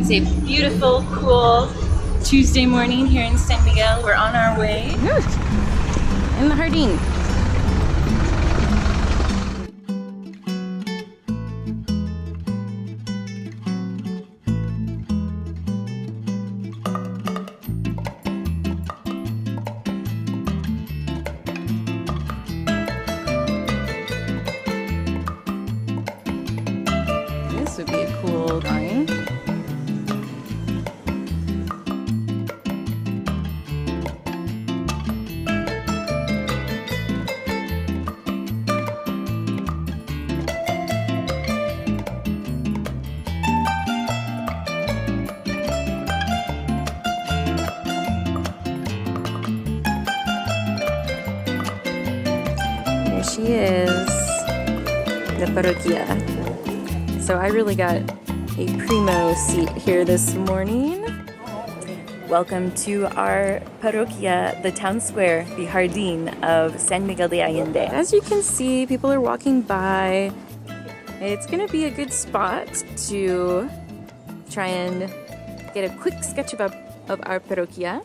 It's a beautiful, cool Tuesday morning here in San Miguel. We're on our way in the Jardín. This would be a cool drawing. There she is, the parroquia. So I really got a primo seat here this morning. Welcome to our parroquia, the town square, the Jardín of San Miguel de Allende. As you can see, people are walking by. It's gonna be a good spot to try and get a quick sketch of our parroquia.